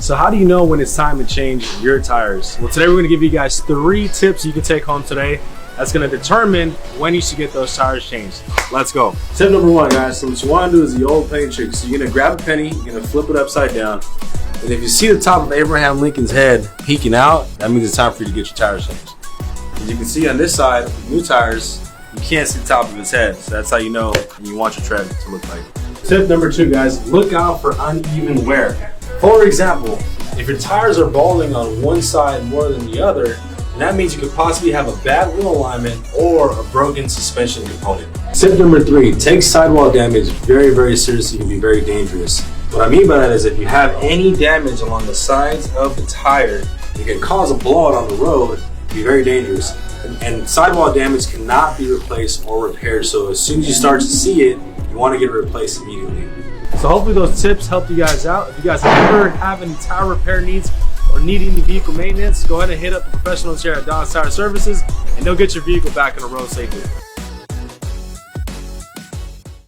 So how do you know when it's time to change your tires? Well, today we're gonna give you guys 3 tips you can take home today that's gonna determine when you should get those tires changed. Let's go. Tip number 1, guys. So what you wanna do is the old penny trick. So you're gonna grab a penny, you're gonna flip it upside down, and if you see the top of Abraham Lincoln's head peeking out, that means it's time for you to get your tires changed. As you can see on this side, new tires, you can't see the top of his head. So that's how you know and you want your tread to look like. Tip number 2, guys, look out for uneven wear. For example, if your tires are balding on one side more than the other, then that means you could possibly have a bad wheel alignment or a broken suspension component. Tip number 3, take sidewall damage very, very seriously. It can be very dangerous. What I mean by that is if you have any damage along the sides of the tire, it can cause a blowout on the road. It can be very dangerous. And sidewall damage cannot be replaced or repaired. So as soon as you start to see it, you want to get it replaced immediately. So hopefully those tips helped you guys out. If you guys ever have any tire repair needs or need any vehicle maintenance, go ahead and hit up the professionals here at Don's Tire Services and they'll get your vehicle back on the road safely.